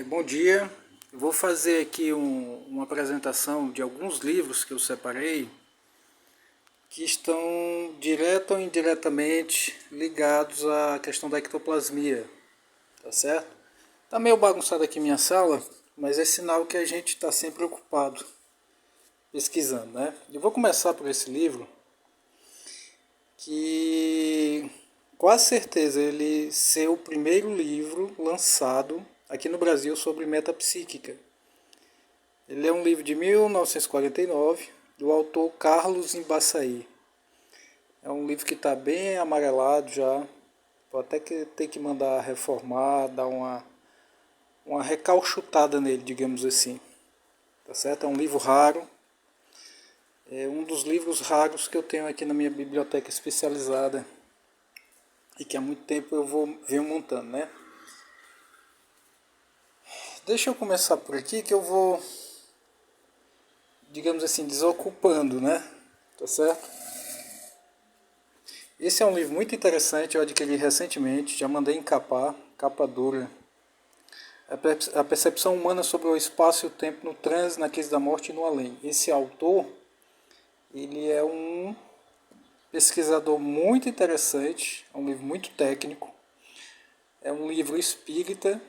Bom dia, eu vou fazer aqui uma apresentação de alguns livros que eu separei que estão direta ou indiretamente ligados à questão da ectoplasmia, tá certo? Tá meio bagunçado aqui minha sala, mas é sinal que a gente está sempre ocupado pesquisando, né? Eu vou começar por esse livro que quase certeza ele ser o primeiro livro lançado aqui no Brasil sobre metapsíquica. Ele é um livro de 1949, do autor Carlos Embaçaí. É um livro que está bem amarelado já. Vou até ter que mandar reformar, dar uma recalchutada nele, digamos assim. Tá certo? É um livro raro. É um dos livros raros que eu tenho aqui na minha biblioteca especializada. E que há muito tempo venho montando, né? Deixa eu começar por aqui que eu vou, digamos assim, desocupando, né? Tá certo? Esse é um livro muito interessante, eu adquiri recentemente, já mandei encapar, capa dura. A percepção humana sobre o espaço e o tempo no trânsito, na crise da morte e no além. Esse autor, ele é um pesquisador muito interessante, é um livro muito técnico, é um livro espírita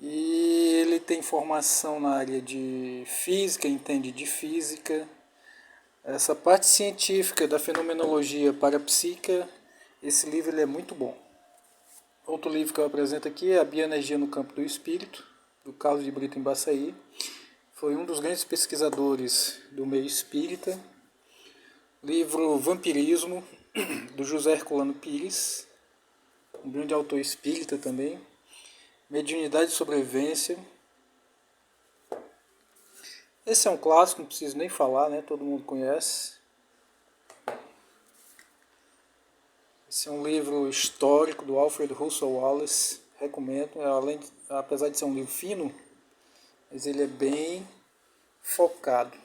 e ele tem formação na área de física, entende de física. Essa parte científica da fenomenologia parapsíquica, esse livro ele é muito bom. Outro livro que eu apresento aqui é A Bioenergia no Campo do Espírito, do Carlos de Brito Embaçaí. Foi um dos grandes pesquisadores do meio espírita. Livro Vampirismo, do José Herculano Pires, um grande autor espírita também. Mediunidade e Sobrevivência. Esse é um clássico, não preciso nem falar, né? Todo mundo conhece. Esse é um livro histórico do Alfred Russel Wallace, recomendo. Apesar de ser um livro fino, mas ele é bem focado.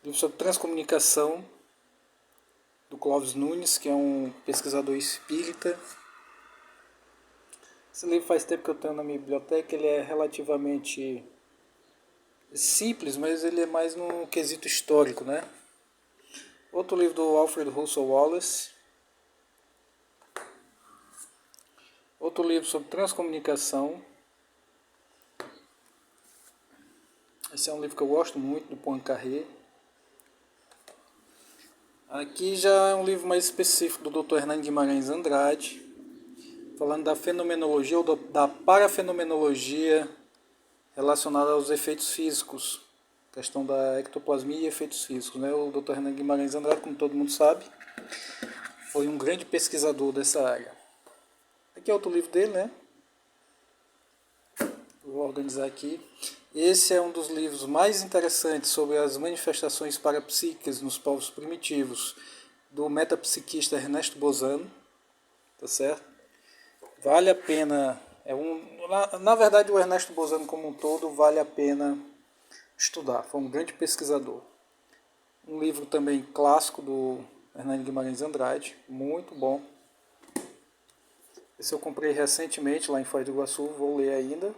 Livro sobre transcomunicação, do Clóvis Nunes, que é um pesquisador espírita. Esse livro faz tempo que eu tenho na minha biblioteca, ele é relativamente simples, mas ele é mais no quesito histórico, né? Outro livro do Alfred Russel Wallace. Outro livro sobre transcomunicação. Esse é um livro que eu gosto muito, do Poincaré. Aqui já é um livro mais específico do Dr. Hernani Guimarães Andrade, falando da fenomenologia ou da parafenomenologia relacionada aos efeitos físicos, questão da ectoplasmia e efeitos físicos, né? O Dr. Hernani Guimarães Andrade, como todo mundo sabe, foi um grande pesquisador dessa área. Aqui é outro livro dele, né? Vou organizar aqui. Esse é um dos livros mais interessantes sobre as manifestações parapsíquicas nos povos primitivos, do metapsiquista Ernesto Bozano, tá certo? Vale a pena, na verdade o Ernesto Bozano como um todo vale a pena estudar, foi um grande pesquisador. Um livro também clássico do Hernani Guimarães Andrade, muito bom. Esse eu comprei recentemente lá em Foz do Iguaçu, vou ler ainda.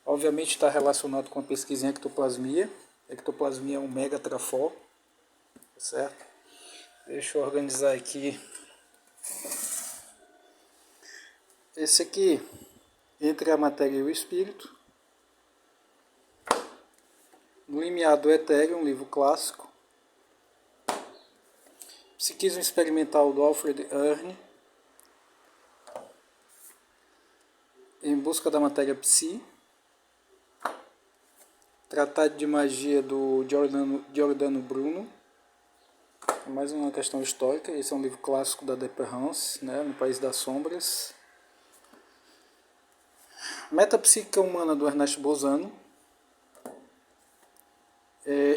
Obviamente está relacionado com a pesquisa em ectoplasmia. Ectoplasmia é um megatrafó, certo? Deixa eu organizar aqui. Esse aqui, Entre a Matéria e o Espírito. No Limiar do Etéreo, um livro clássico. Psiquismo Experimental do Alfred Earne. Em Busca da Matéria Psi. Tratado de Magia do Giordano Bruno. Mais uma questão histórica. Esse é um livro clássico da Despérance, né, No País das Sombras. Metapsíquica Humana do Ernesto Bozano.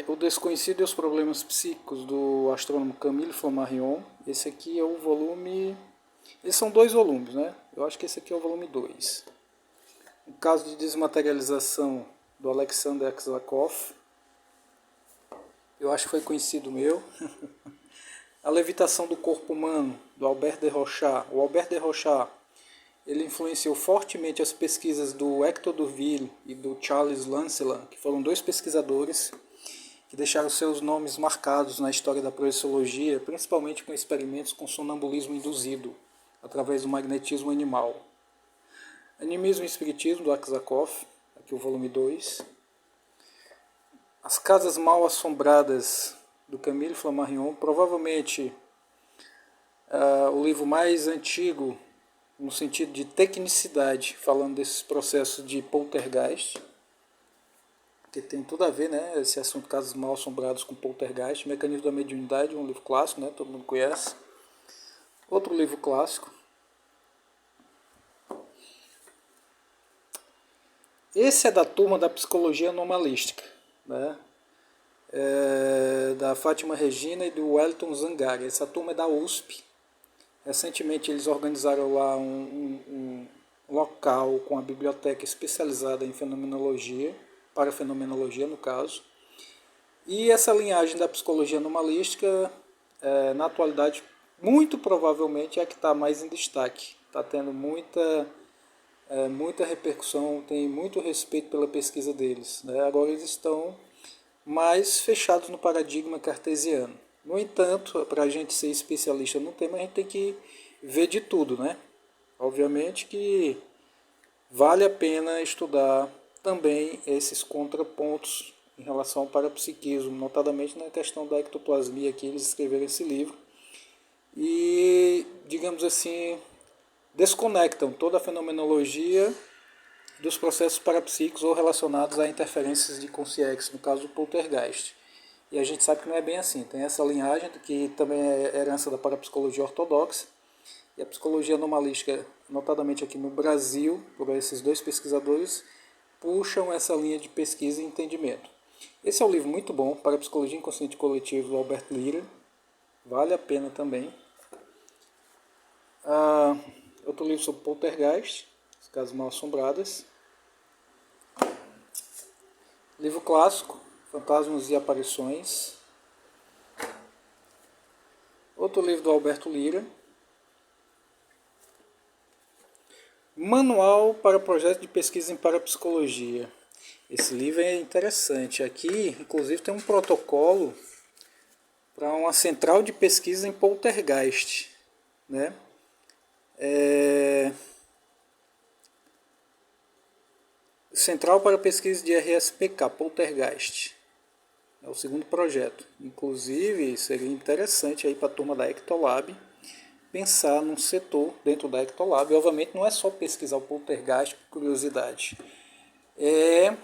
O Desconhecido e os Problemas Psíquicos do astrônomo Camille Flammarion. Esse aqui é o volume... Esses são 2 volumes, né? Eu acho que esse aqui é o volume 2. O Caso de Desmaterialização do Alexander Aksakov. Eu acho que foi conhecido meu. A Levitação do Corpo Humano, do Albert de Rochat. O Albert de Rochat, ele influenciou fortemente as pesquisas do Hector Durville e do Charles Lancelot, que foram dois pesquisadores que deixaram seus nomes marcados na história da projeciologia, principalmente com experimentos com sonambulismo induzido, através do magnetismo animal. Animismo e Espiritismo, do Aksakov, aqui o volume 2. As Casas Mal Assombradas, do Camille Flammarion, provavelmente o livro mais antigo no sentido de tecnicidade, falando desses processos de poltergeist, que tem tudo a ver, né, esse assunto Casas Mal Assombradas com poltergeist. Mecanismo da Mediunidade, um livro clássico, né, todo mundo conhece. Outro livro clássico. Esse é da turma da psicologia anomalística, né, da Fátima Regina e do Wellington Zangari. Essa turma é da USP. Recentemente eles organizaram lá um local com a biblioteca especializada em fenomenologia, para fenomenologia no caso. E essa linhagem da psicologia anomalística, na atualidade, muito provavelmente é a que está mais em destaque. Está tendo muita repercussão, tem muito respeito pela pesquisa deles, né? Agora eles estão mais fechados no paradigma cartesiano. No entanto, para a gente ser especialista no tema, a gente tem que ver de tudo, né? Obviamente que vale a pena estudar também esses contrapontos em relação ao parapsiquismo, notadamente na questão da ectoplasmia, que eles escreveram esse livro, e, digamos assim, desconectam toda a fenomenologia dos processos parapsíquicos ou relacionados a interferências de consciência, no caso do poltergeist. E a gente sabe que não é bem assim. Tem essa linhagem que também é herança da parapsicologia ortodoxa, e a psicologia anomalística, notadamente aqui no Brasil, por esses dois pesquisadores, puxam essa linha de pesquisa e entendimento. Esse é um livro muito bom, Parapsicologia Inconsciente Coletivo, do Albert Lira. Vale a pena também. Outro livro sobre poltergeist, As Casas Mal Assombradas. Livro clássico, Fantasmas e Aparições. Outro livro do Alberto Lira. Manual para Projeto de Pesquisa em Parapsicologia. Esse livro é interessante. Aqui, inclusive, tem um protocolo para uma central de pesquisa em poltergeist, né? Central para Pesquisa de RSPK, poltergeist. É o segundo projeto. Inclusive, seria interessante aí para a turma da Ectolab pensar num setor dentro da Ectolab. E, obviamente, não é só pesquisar o poltergeist por curiosidade. É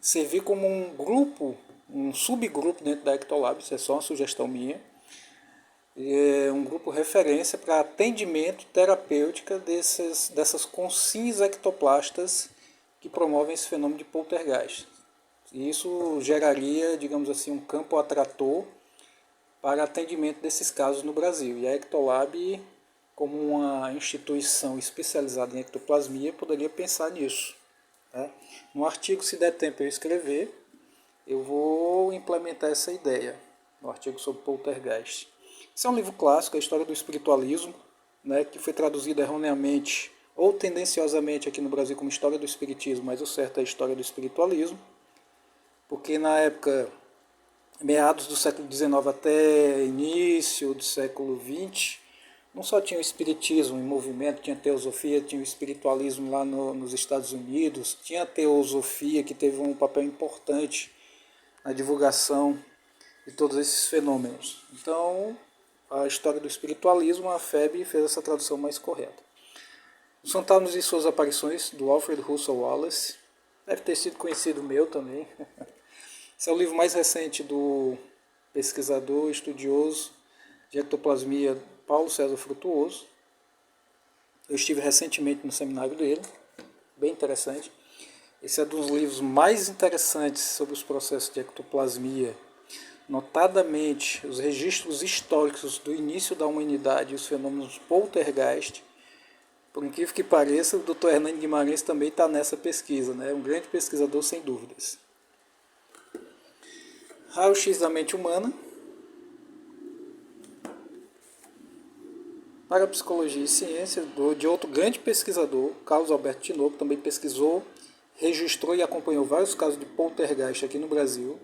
servir como um grupo, um subgrupo dentro da Ectolab, isso é só uma sugestão minha. É um grupo referência para atendimento terapêutica dessas consciências ectoplastas que promovem esse fenômeno de poltergeist. E isso geraria, digamos assim, um campo atrator para atendimento desses casos no Brasil. E a Ectolab, como uma instituição especializada em ectoplasmia, poderia pensar nisso, né? No artigo, se der tempo eu escrever, eu vou implementar essa ideia, no artigo sobre poltergeist. Esse é um livro clássico, a história do espiritualismo, né, que foi traduzido erroneamente ou tendenciosamente aqui no Brasil como História do Espiritismo, mas o certo é a História do Espiritualismo, porque na época, meados do século XIX até início do século XX, não só tinha o espiritismo em movimento, tinha a teosofia, tinha o espiritualismo lá nos Estados Unidos, tinha a teosofia que teve um papel importante na divulgação de todos esses fenômenos. Então, a história do espiritualismo, a FEB fez essa tradução mais correta. Os Fantasmas e Suas Aparições, do Alfred Russel Wallace, deve ter sido conhecido meu também. Esse é o livro mais recente do pesquisador, estudioso de ectoplasmia Paulo César Frutuoso. Eu estive recentemente no seminário dele, bem interessante. Esse é um dos livros mais interessantes sobre os processos de ectoplasmia, notadamente os registros históricos do início da humanidade e os fenômenos poltergeist. Por incrível que pareça, o Dr. Hernani Guimarães também está nessa pesquisa, né? Um grande pesquisador sem dúvidas. Raio-X da Mente Humana. Parapsicologia e Ciência, de outro grande pesquisador, Carlos Alberto Tinoco, também pesquisou, registrou e acompanhou vários casos de poltergeist aqui no Brasil.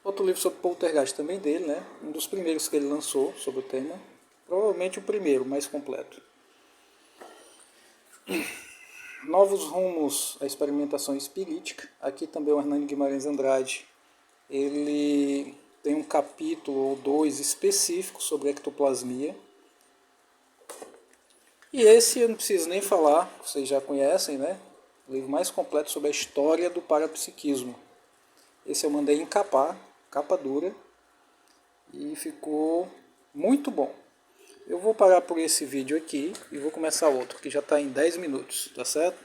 Outro livro sobre poltergeist também dele, né? Um dos primeiros que ele lançou sobre o tema. Provavelmente o primeiro, mais completo. Novos rumos à experimentação espirítica. Aqui também o Hernani Guimarães Andrade. Ele tem um capítulo ou dois específico sobre ectoplasmia. E esse eu não preciso nem falar, vocês já conhecem, né? O livro mais completo sobre a história do parapsiquismo. Esse eu mandei encapar, capa dura, e ficou muito bom. Eu vou parar por esse vídeo aqui e vou começar outro, que já está em 10 minutos, tá certo?